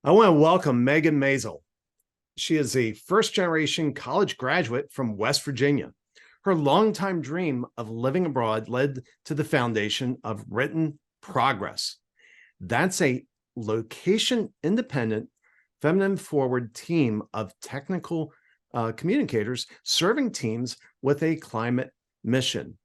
I want to welcome Megan Mayzelle. She is a first-generation college graduate from West Virginia. Her longtime dream of living abroad led to the foundation of Written Progress. That's a location-independent, feminine-forward team of technical communicators serving teams with a climate mission.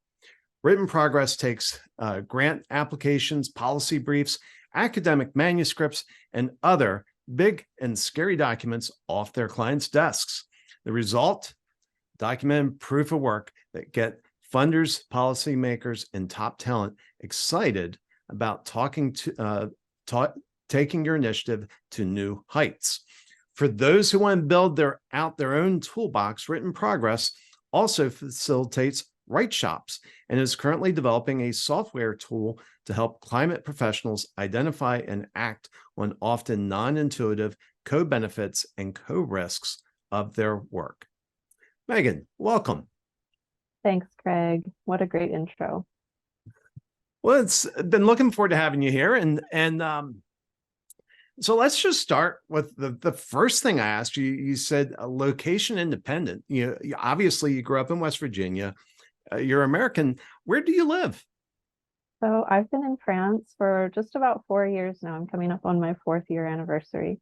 Written Progress takes grant applications, policy briefs, academic manuscripts, and other big and scary documents off their clients' desks. The result, documented proof of work that get funders, policymakers, and top talent excited about taking your initiative to new heights. For those who want to build out their own toolbox, Written Progress also facilitates writeshops and is currently developing a software tool to help climate professionals identify and act on often non-intuitive co-benefits and co-risks of their work. Megan, welcome. Thanks, Craig. What a great intro. Well, it's been looking forward to having you here. So let's just start with the first thing I asked you. You said location independent. Obviously you grew up in West Virginia. You're American. Where do you live? So I've been in France for just about 4 years now. I'm coming up on my 4th year anniversary.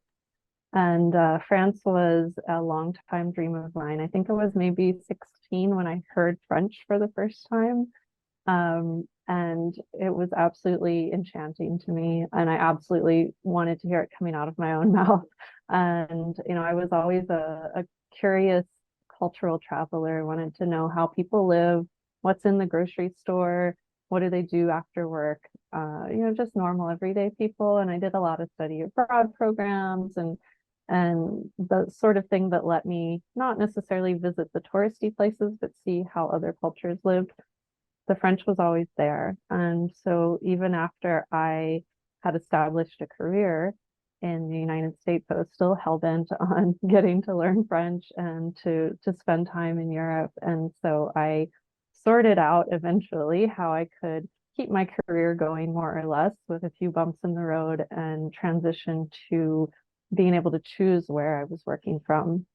And France was a long-time dream of mine. I think I was maybe 16 when I heard French for the first time. And it was absolutely enchanting to me. And I absolutely wanted to hear it coming out of my own mouth. And, I was always a curious cultural traveler, wanted to know how people live, what's in the grocery store, what do they do after work, just normal everyday people. And I did a lot of study abroad programs and the sort of thing that let me not necessarily visit the touristy places, but see how other cultures lived. The French was always there. And so even after I had established a career in the United States, I was still hell-bent on getting to learn French and to spend time in Europe. And so I sorted out eventually how I could keep my career going more or less with a few bumps in the road and transition to being able to choose where I was working from.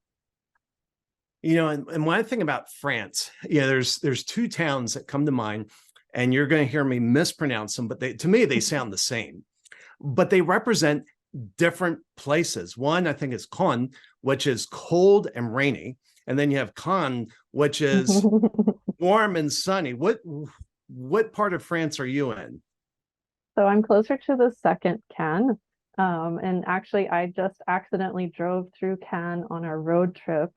And when I think about France, there's two towns that come to mind, and you're going to hear me mispronounce them, but to me, they sound the same, but they represent different places. One, I think, is Caen, which is cold and rainy. And then you have Cannes, which is warm and sunny. What part of France are you in? So I'm closer to the second Cannes. And actually, I just accidentally drove through Cannes on a road trip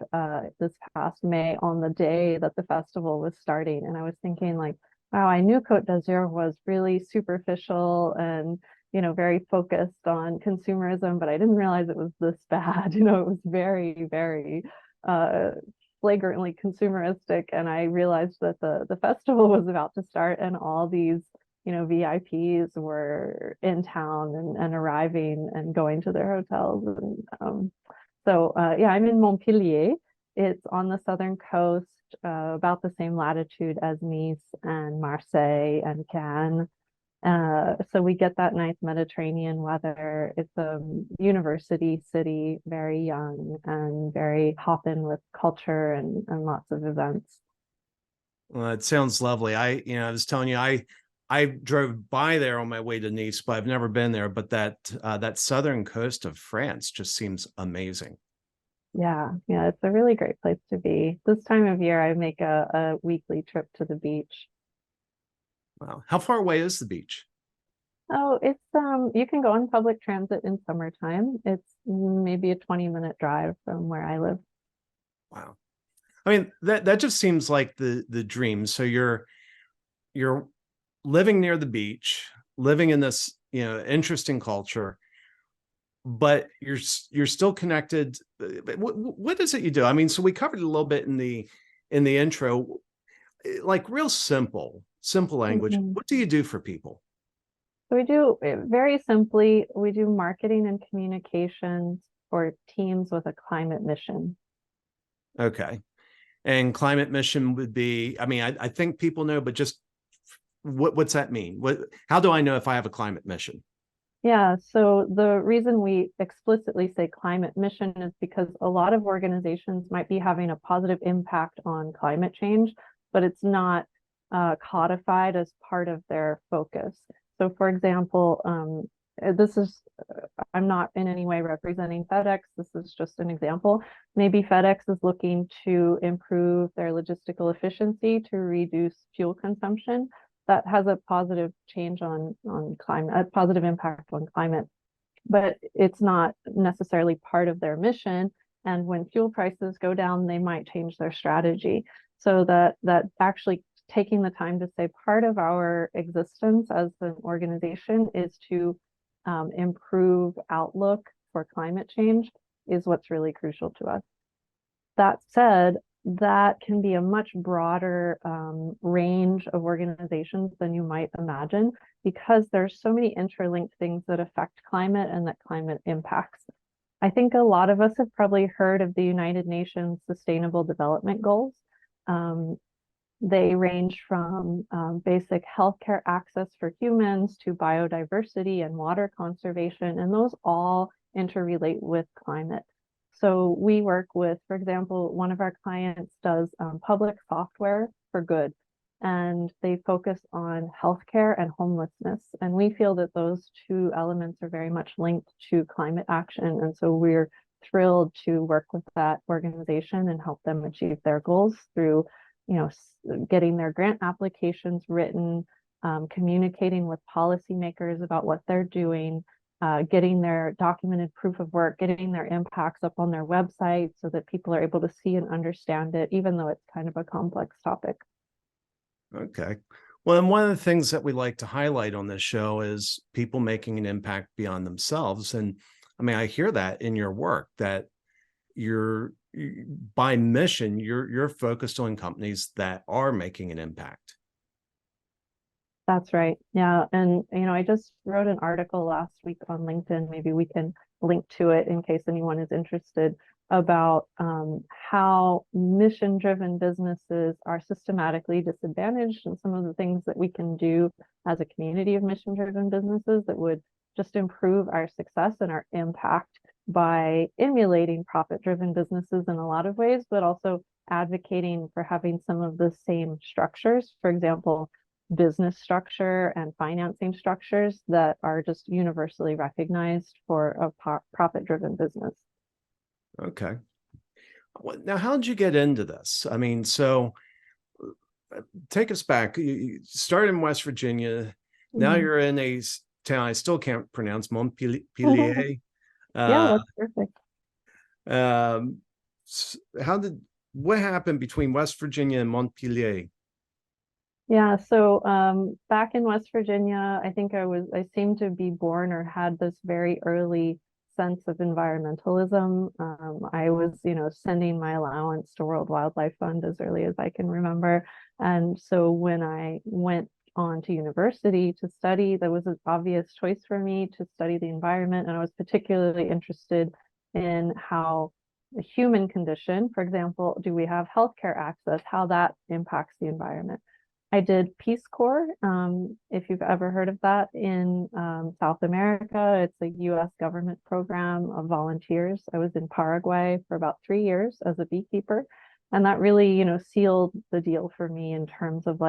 this past May on the day that the festival was starting. And I was thinking, like, wow, I knew Côte d'Azur was really superficial and, very focused on consumerism, but I didn't realize it was this bad. It was very, very flagrantly consumeristic. And I realized that the festival was about to start and all these VIPs were in town and arriving and going to their hotels. And I'm in Montpellier. It's on the southern coast, about the same latitude as Nice and Marseille and Cannes. So we get that nice Mediterranean weather. It's a university city, very young and very hopping with culture and lots of events. Well, it sounds lovely. I was telling you, I drove by there on my way to Nice, but I've never been there. But that southern coast of France just seems amazing. Yeah, it's a really great place to be. This time of year, I make a weekly trip to the beach. Wow. How far away is the beach? Oh, it's you can go on public transit in summertime. It's maybe a 20-minute drive from where I live. Wow. I mean, that just seems like the dream. So you're living near the beach, living in this, interesting culture, but you're still connected. What is it you do? I mean, so we covered it a little bit in the intro, like real simple language. Mm-hmm. What do you do for people? So we do, very simply, we do marketing and communications for teams with a climate mission. Okay. And climate mission would be, I mean, I think people know, but just what's that mean? How do I know if I have a climate mission? Yeah, so the reason we explicitly say climate mission is because a lot of organizations might be having a positive impact on climate change, but it's not codified as part of their focus. So, for example, this is, I'm not in any way representing FedEx. This is just an example. Maybe FedEx is looking to improve their logistical efficiency to reduce fuel consumption. That has a positive change on climate, a positive impact on climate, but it's not necessarily part of their mission. And when fuel prices go down, they might change their strategy. So that actually taking the time to say part of our existence as an organization is to improve outlook for climate change is what's really crucial to us. That said, that can be a much broader range of organizations than you might imagine because there's so many interlinked things that affect climate and that climate impacts. I think a lot of us have probably heard of the United Nations Sustainable Development Goals. They range from basic healthcare access for humans to biodiversity and water conservation, and those all interrelate with climate. So we work with, for example, one of our clients does public software for good, and they focus on healthcare and homelessness. And we feel that those two elements are very much linked to climate action. And so we're thrilled to work with that organization and help them achieve their goals through, getting their grant applications written, communicating with policymakers about what they're doing, getting their documented proof of work, getting their impacts up on their website so that people are able to see and understand it, even though it's kind of a complex topic. Okay. Well, and one of the things that we like to highlight on this show is people making an impact beyond themselves. And I mean, I hear that in your work that by mission, you're focused on companies that are making an impact. That's right. Yeah. And, I just wrote an article last week on LinkedIn. Maybe we can link to it in case anyone is interested about how mission-driven businesses are systematically disadvantaged and some of the things that we can do as a community of mission-driven businesses that would just improve our success and our impact by emulating profit-driven businesses in a lot of ways, but also advocating for having some of the same structures. For example, business structure and financing structures that are just universally recognized for a profit-driven business. Okay. Now, how did you get into this? I mean, so take us back. You started in West Virginia. Now you're in a town I still can't pronounce, Montpelier. Yeah, that's perfect. What happened between West Virginia and Montpelier? Yeah, so back in West Virginia, I think I seemed to be born or had this very early sense of environmentalism. I was, sending my allowance to World Wildlife Fund as early as I can remember. And so when I went on to university to study, that was an obvious choice for me to study the environment. And I was particularly interested in how the human condition, for example, do we have healthcare access, how that impacts the environment. I did Peace Corps, if you've ever heard of that, in South America. It's a US government program of volunteers. I was in Paraguay for about 3 years as a beekeeper. And that really, sealed the deal for me in terms of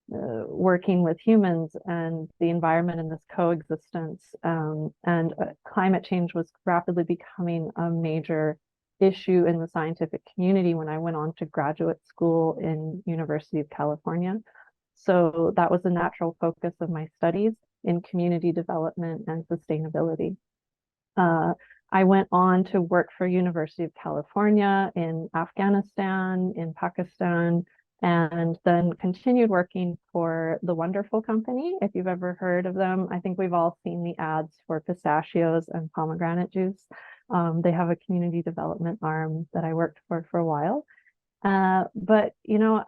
working with humans and the environment in this coexistence. And climate change was rapidly becoming a major issue in the scientific community when I went on to graduate school in University of California. So that was a natural focus of my studies in community development and sustainability. I went on to work for University of California in Afghanistan, in Pakistan, and then continued working for the Wonderful Company. If you've ever heard of them, I think we've all seen the ads for pistachios and pomegranate juice. They have a community development arm that I worked for a while. But,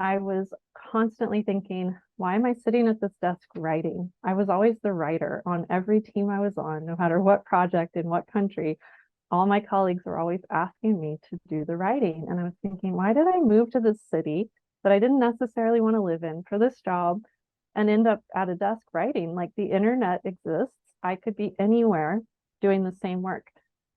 I was constantly thinking, why am I sitting at this desk writing? I was always the writer on every team I was on, no matter what project in what country. All my colleagues were always asking me to do the writing. And I was thinking, why did I move to this city that I didn't necessarily want to live in for this job and end up at a desk writing? Like, the internet exists. I could be anywhere doing the same work.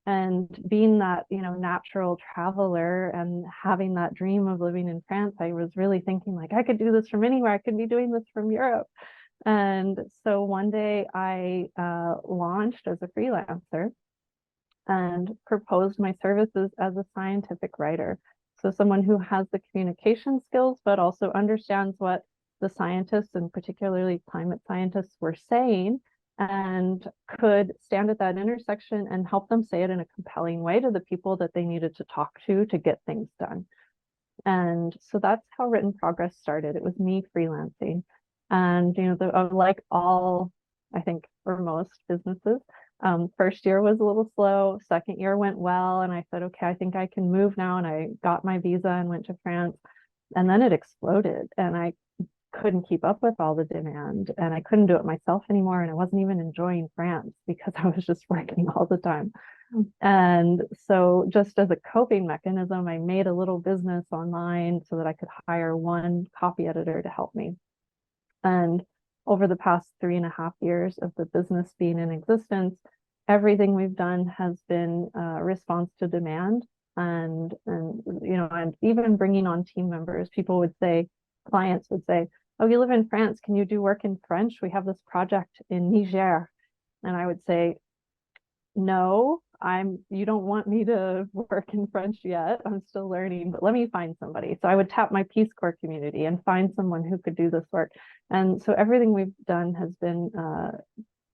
And being that, natural traveler and having that dream of living in France, I was really thinking like, I could do this from anywhere. I could be doing this from Europe. And so one day I launched as a freelancer and proposed my services as a scientific writer. So someone who has the communication skills, but also understands what the scientists and particularly climate scientists were saying and could stand at that intersection and help them say it in a compelling way to the people that they needed to talk to get things done. And so that's how Written Progress started. It was me freelancing. And, like all, I think, or most businesses, first year was a little slow. Second year went well. And I said, okay, I think I can move now. And I got my visa and went to France. And then it exploded. And I couldn't keep up with all the demand, and I couldn't do it myself anymore. And I wasn't even enjoying France because I was just working all the time. And so just as a coping mechanism, I made a little business online so that I could hire one copy editor to help me. And over the past 3.5 years of the business being in existence, everything we've done has been a response to demand. And even bringing on team members, clients would say, oh, you live in France, can you do work in French? We have this project in Niger. And I would say, no, you don't want me to work in French yet. I'm still learning, but let me find somebody. So I would tap my Peace Corps community and find someone who could do this work. And so everything we've done has been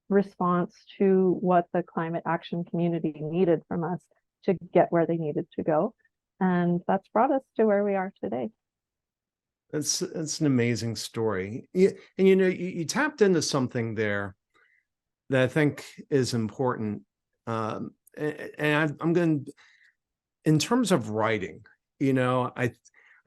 response to what the climate action community needed from us to get where they needed to go. And that's brought us to where we are today. It's an amazing story. And you tapped into something there that I think is important. And I'm going to, in terms of writing, I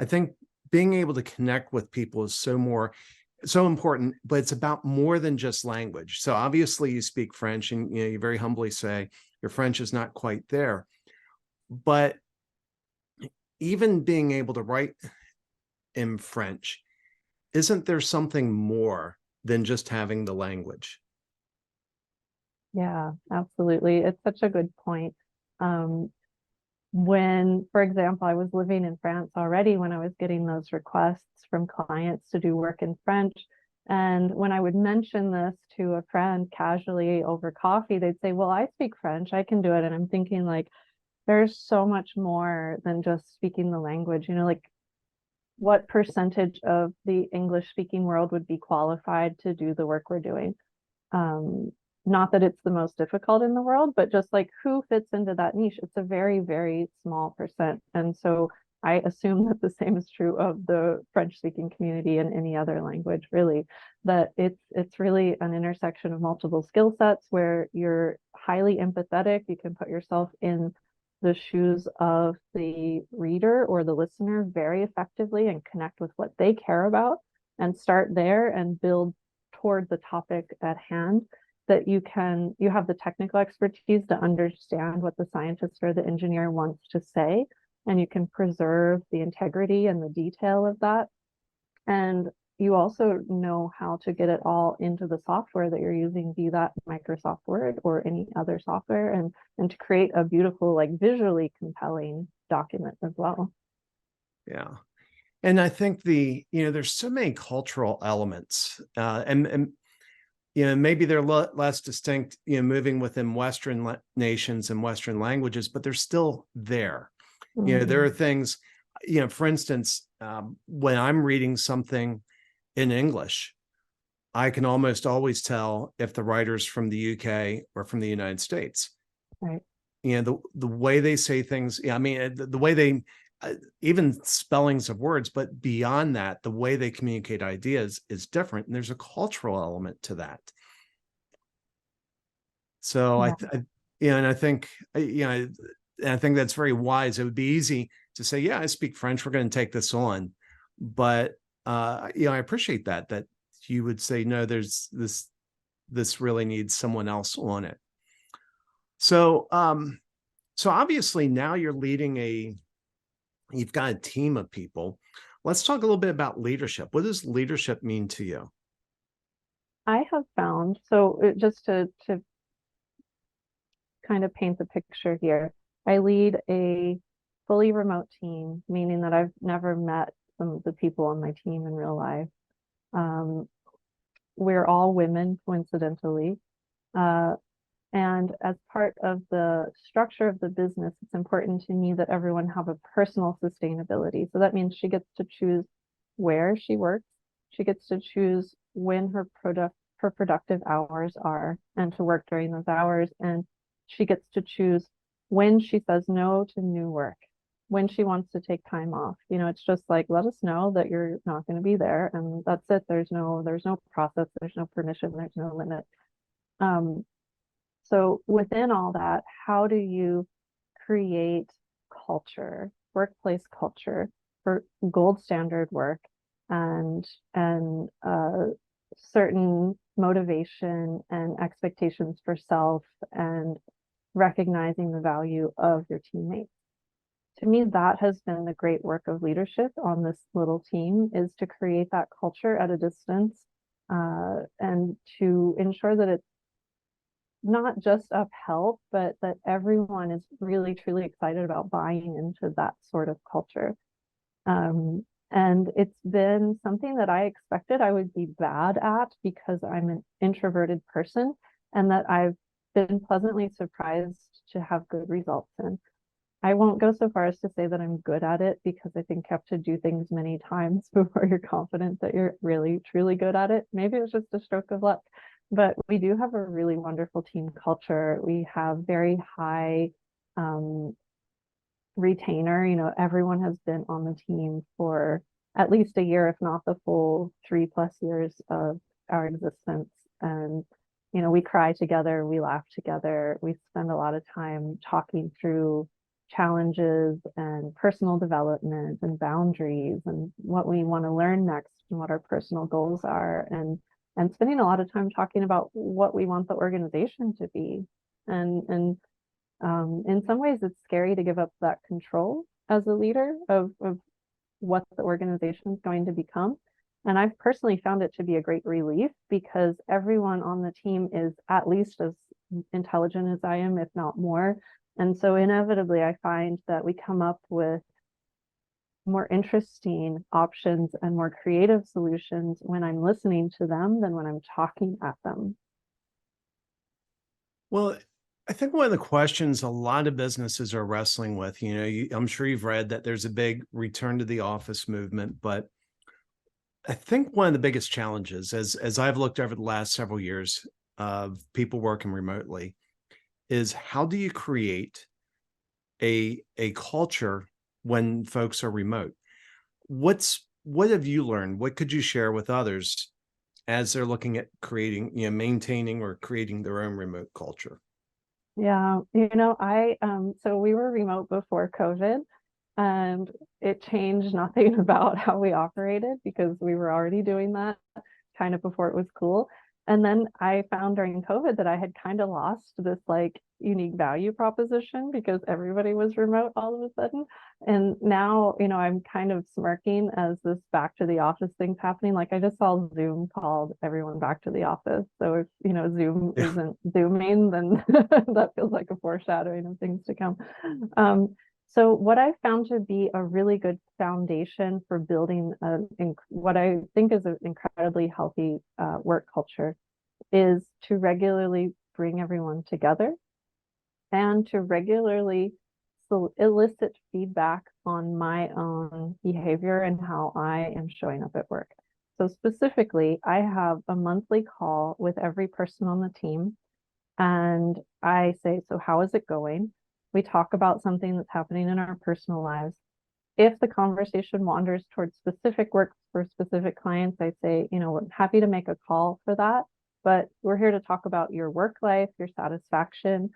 think being able to connect with people is so important, but it's about more than just language. So obviously you speak French, and you very humbly say your French is not quite there, but even being able to write in French, isn't there something more than just having the language? Yeah, absolutely. It's such a good point. When, for example, I was living in France already when I was getting those requests from clients to do work in French. And when I would mention this to a friend casually over coffee, they'd say, well, I speak French, I can do it. And I'm thinking like, there's so much more than just speaking the language, like what percentage of the English speaking world would be qualified to do the work we're doing? Not that it's the most difficult in the world, but just like who fits into that niche? It's a very, very small percent. And so I assume that the same is true of the French speaking community and any other language, really, that it's really an intersection of multiple skill sets where you're highly empathetic. You can put yourself in the shoes of the reader or the listener very effectively and connect with what they care about and start there and build toward the topic at hand. That you have the technical expertise to understand what the scientist or the engineer wants to say, and you can preserve the integrity and the detail of that. And you also know how to get it all into the software that you're using, be that Microsoft Word or any other software, and to create a beautiful, like visually compelling document as well. Yeah. And I think there's so many cultural elements, and maybe they're less distinct, moving within Western nations and Western languages, but they're still there. Mm-hmm. There are things, for instance, when I'm reading something in English, I can almost always tell if the writer's from the UK or from the United States. Right. The way they say things, the way they, even spellings of words, but beyond that, the way they communicate ideas is different. And there's a cultural element to that. So Yeah. and I think, I think that's very wise. It would be easy to say, yeah, I speak French, we're going to take this on. But, I appreciate that you would say, no, there's this really needs someone else on it. So, so obviously now you're leading you've got a team of people. Let's talk a little bit about leadership. What does leadership mean to you? I have found, so just to kind of paint the picture here. I lead a fully remote team, meaning that I've never met some of the people on my team in real life. We're all women, coincidentally. And as part of the structure of the business, it's important to me that everyone have a personal sustainability. So that means she gets to choose where she works. She gets to choose when her productive hours are and to work during those hours. And she gets to choose when she says no to new work, when she wants to take time off. You know, it's just like, let us know that you're not going to be there, and that's it. There's no process, there's no permission, there's no limit. So within all that, how do you create culture, workplace culture for gold standard work and certain motivation and expectations for self and recognizing the value of your teammates? To me, that has been the great work of leadership on this little team, is to create that culture at a distance, and to ensure that it's not just upheld, but that everyone is really truly excited about buying into that sort of culture. And it's been something that I expected I would be bad at because I'm an introverted person, and that I've been pleasantly surprised to have good results in. I won't go so far as to say that I'm good at it, because I think you have to do things many times before you're confident that you're really, truly good at it. Maybe it's just a stroke of luck, but we do have a really wonderful team culture. We have very high retainer. You know, everyone has been on the team for at least a year, if not the full 3+ years of our existence. And, you know, we cry together, we laugh together, we spend a lot of time talking through challenges and personal development and boundaries and what we want to learn next and what our personal goals are, and spending a lot of time talking about what we want the organization to be. And in some ways, it's scary to give up that control as a leader of what the organization is going to become. And I've personally found it to be a great relief, because everyone on the team is at least as intelligent as I am, if not more. And so inevitably, I find that we come up with more interesting options and more creative solutions when I'm listening to them than when I'm talking at them. Well, I think one of the questions a lot of businesses are wrestling with, I'm sure you've read that there's a big return to the office movement, but I think one of the biggest challenges, as I've looked over the last several years of people working remotely, is how do you create a culture when folks are remote? What have you learned? What could you share with others as they're looking at creating, maintaining or creating their own remote culture? Yeah, so we were remote before COVID, and it changed nothing about how we operated, because we were already doing that kind of before it was cool. And then I found during COVID that I had kind of lost this like unique value proposition, because everybody was remote all of a sudden. And now, I'm kind of smirking as this back to the office thing's happening. Like, I just saw Zoom called everyone back to the office. So if, Zoom isn't zooming, then that feels like a foreshadowing of things to come. So what I found to be a really good foundation for building what I think is an incredibly healthy work culture is to regularly bring everyone together and to regularly elicit feedback on my own behavior and how I am showing up at work. So specifically, I have a monthly call with every person on the team, and I say, so how is it going? We talk about something that's happening in our personal lives. If the conversation wanders towards specific work for specific clients, I say, we're happy to make a call for that, but we're here to talk about your work life, your satisfaction,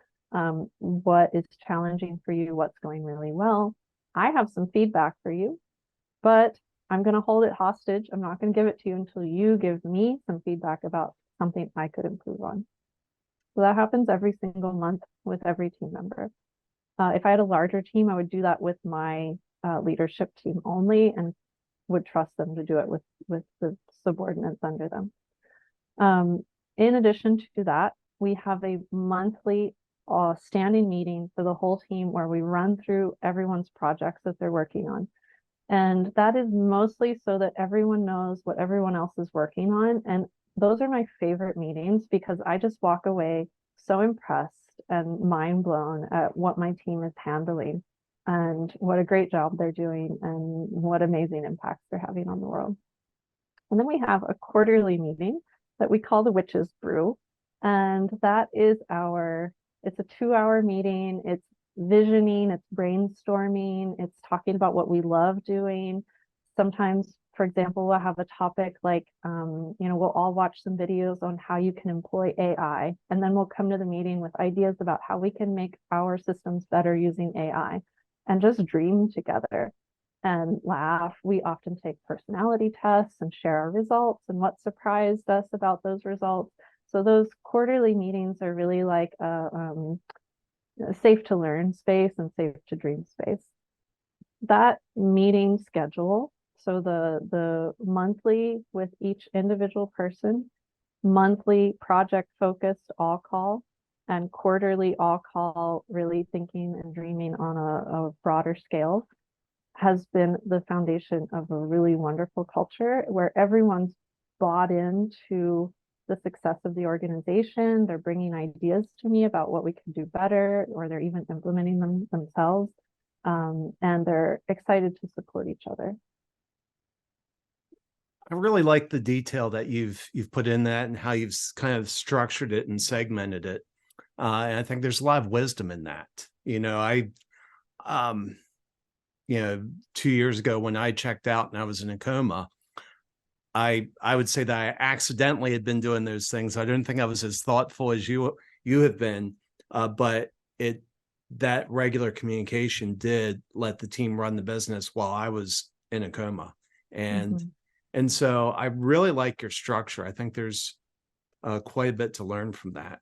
what is challenging for you, what's going really well. I have some feedback for you, but I'm going to hold it hostage. I'm not going to give it to you until you give me some feedback about something I could improve on. So that happens every single month with every team member. If I had a larger team, I would do that with my leadership team only, and would trust them to do it with the subordinates under them. In addition to that, we have a monthly a standing meeting for the whole team where we run through everyone's projects that they're working on. And that is mostly so that everyone knows what everyone else is working on. And those are my favorite meetings because I just walk away so impressed and mind blown at what my team is handling and what a great job they're doing and what amazing impacts they're having on the world. And then we have a quarterly meeting that we call the Witches Brew. And that is it's a 2-hour meeting. It's visioning, it's brainstorming, it's talking about what we love doing. Sometimes, for example, we'll have a topic like, we'll all watch some videos on how you can employ AI. And then we'll come to the meeting with ideas about how we can make our systems better using AI and just dream together and laugh. We often take personality tests and share our results and what surprised us about those results. So those quarterly meetings are really like a safe to learn space and safe to dream space. That meeting schedule, so the monthly with each individual person, monthly project focused all call, and quarterly all call, really thinking and dreaming on a broader scale, has been the foundation of a really wonderful culture where everyone's bought into the success of the organization. They're bringing ideas to me about what we can do better, or they're even implementing them themselves. And they're excited to support each other. I really like the detail that you've put in that and how you've kind of structured it and segmented it. And I think there's a lot of wisdom in that. 2 years ago when I checked out and I was in a coma, I would say that I accidentally had been doing those things. I don't think I was as thoughtful as you have been, but that regular communication did let the team run the business while I was in a coma. And so I really like your structure. I think there's quite a bit to learn from that.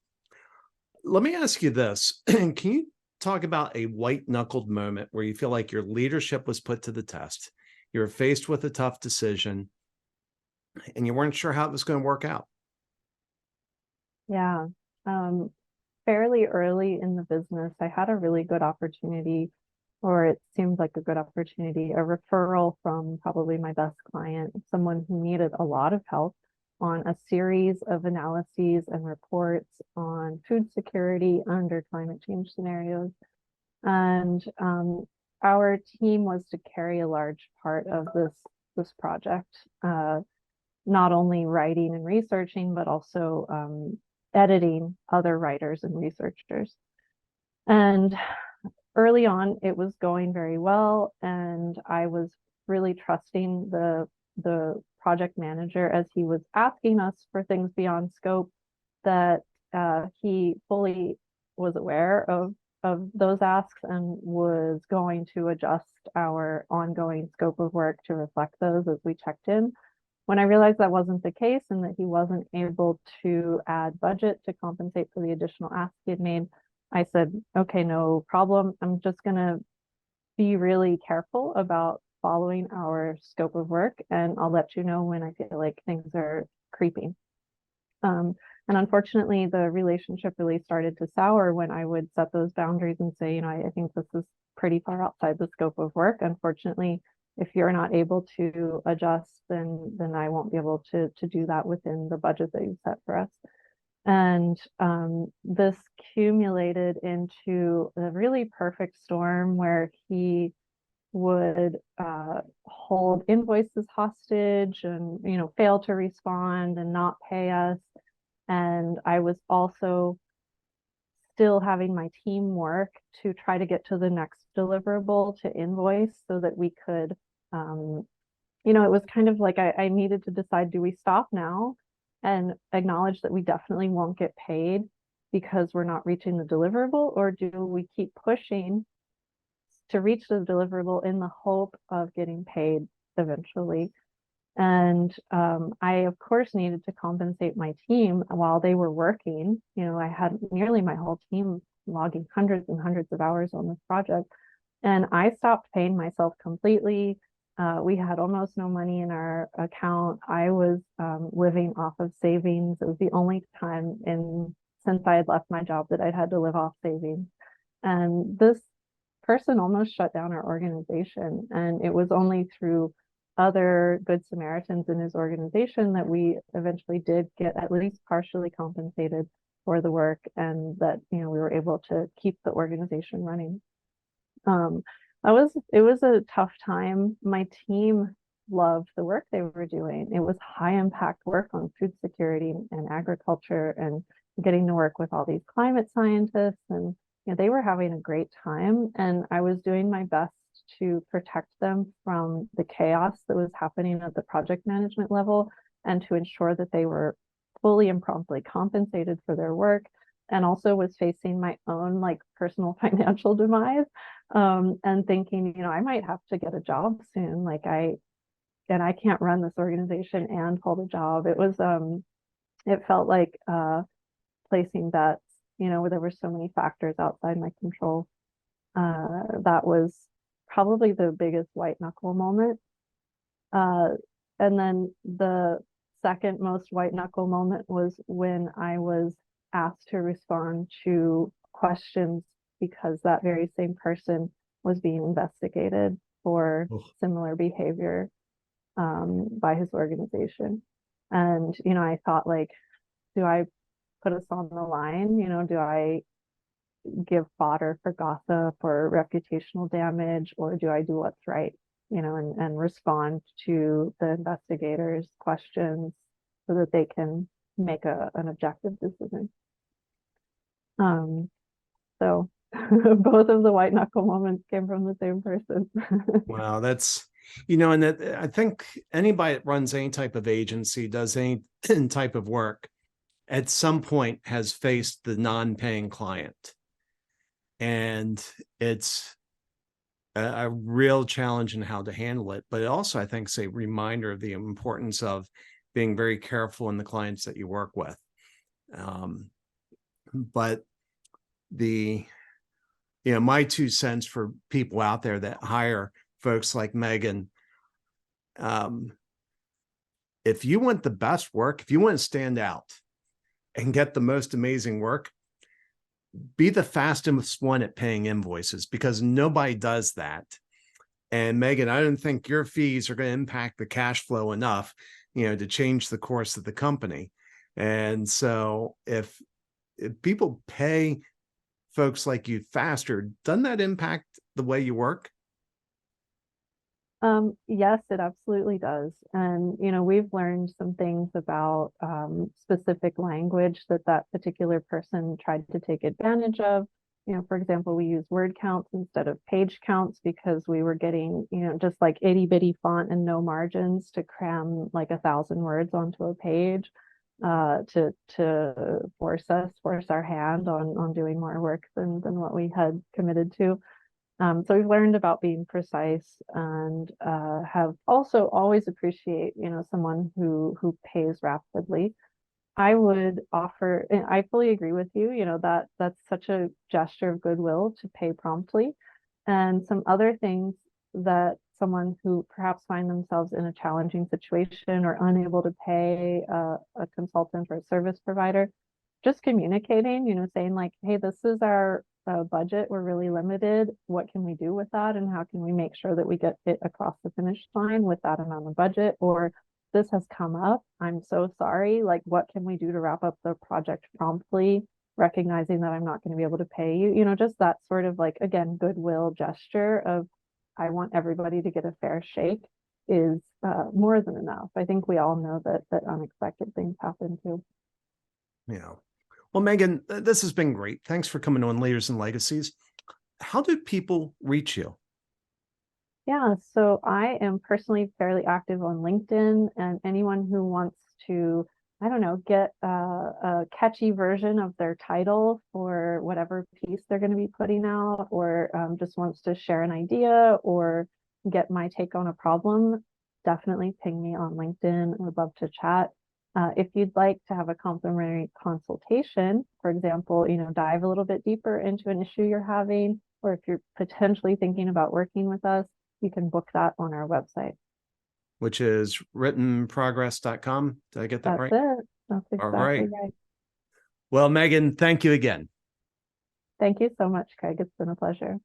Let me ask you this. Can you talk about a white-knuckled moment where you feel like your leadership was put to the test? You were faced with a tough decision and you weren't sure how it was going to work out. Yeah. Fairly early in the business, I had a really good opportunity, or it seemed like a good opportunity, a referral from probably my best client, someone who needed a lot of help on a series of analyses and reports on food security under climate change scenarios. And our team was to carry a large part of this project, not only writing and researching, but also editing other writers and researchers. And early on, it was going very well, and I was really trusting the project manager as he was asking us for things beyond scope, that he fully was aware of those asks and was going to adjust our ongoing scope of work to reflect those as we checked in. When I realized that wasn't the case and that he wasn't able to add budget to compensate for the additional asks he had made, I said, okay, no problem. I'm just going to be really careful about following our scope of work, and I'll let you know when I feel like things are creeping. And unfortunately, the relationship really started to sour when I would set those boundaries and say, I think this is pretty far outside the scope of work. Unfortunately, if you're not able to adjust, then I won't be able to do that within the budget that you set for us. And this accumulated into a really perfect storm where he would hold invoices hostage and fail to respond and not pay us. And I was also still having my team work to try to get to the next deliverable to invoice so that we could it was kind of like I needed to decide, do we stop now and acknowledge that we definitely won't get paid because we're not reaching the deliverable, or do we keep pushing to reach the deliverable in the hope of getting paid eventually? And I, of course, needed to compensate my team while they were working. I had nearly my whole team logging hundreds and hundreds of hours on this project. And I stopped paying myself completely. We had almost no money in our account. I was living off of savings. It was the only time since I had left my job that I'd had to live off savings. And this person almost shut down our organization. And it was only through other Good Samaritans in his organization that we eventually did get at least partially compensated for the work, and that, we were able to keep the organization running. It was a tough time. My team loved the work they were doing. It was high impact work on food security and agriculture, and getting to work with all these climate scientists, and they were having a great time. And I was doing my best to protect them from the chaos that was happening at the project management level, and to ensure that they were fully and promptly compensated for their work, and also was facing my own like personal financial demise, and thinking, I might have to get a job soon. I can't run this organization and hold a job. It felt like placing bets, where there were so many factors outside my control. That was probably the biggest white knuckle moment. And then the second most white knuckle moment was when I was asked to respond to questions, because that very same person was being investigated for similar behavior by his organization. And, I thought, like, do I put us on the line? Do I give fodder for gossip or reputational damage, or do I do what's right, and respond to the investigators' questions so that they can make an objective decision? So both of the white knuckle moments came from the same person. Wow, that's, and that, I think anybody that runs any type of agency, does any type of work, at some point has faced the non-paying client. And it's a real challenge in how to handle it. But it also, I think, is a reminder of the importance of being very careful in the clients that you work with. But my 2 cents for people out there that hire folks like Megan, if you want the best work, if you want to stand out and get the most amazing work, be the fastest one at paying invoices, because nobody does that. And Megan, I don't think your fees are going to impact the cash flow enough, to change the course of the company. And so if people pay folks like you faster, doesn't that impact the way you work? Yes, it absolutely does. And, we've learned some things about specific language that particular person tried to take advantage of. For example, we use word counts instead of page counts, because we were getting, just like itty bitty font and no margins to cram like 1,000 words onto a page, to force our hand on doing more work than what we had committed to. So we've learned about being precise, and have also always appreciate, someone who pays rapidly. I would offer, and I fully agree with you, that's such a gesture of goodwill to pay promptly. And some other things that someone who perhaps find themselves in a challenging situation or unable to pay a consultant or a service provider, just communicating, saying like, hey, this is our budget. We're really limited. What can we do with that? And how can we make sure that we get it across the finish line with that amount of budget? Or this has come up. I'm so sorry. Like, what can we do to wrap up the project promptly, recognizing that I'm not going to be able to pay you? Just that sort of, like, again, goodwill gesture of, I want everybody to get a fair shake, is more than enough. I think we all know that unexpected things happen too. Yeah. Well, Megan, this has been great. Thanks for coming on Leaders and Legacies. How do people reach you? Yeah, so I am personally fairly active on LinkedIn, and anyone who wants to, I don't know, get a catchy version of their title for whatever piece they're going to be putting out, or just wants to share an idea or get my take on a problem, definitely ping me on LinkedIn. I would love to chat. If you'd like to have a complimentary consultation, for example, dive a little bit deeper into an issue you're having, or if you're potentially thinking about working with us, you can book that on our website. Which is writtenprogress.com. Did I get that right? That's it. That's All exactly right. right. Well, Megan, thank you again. Thank you so much, Craig. It's been a pleasure.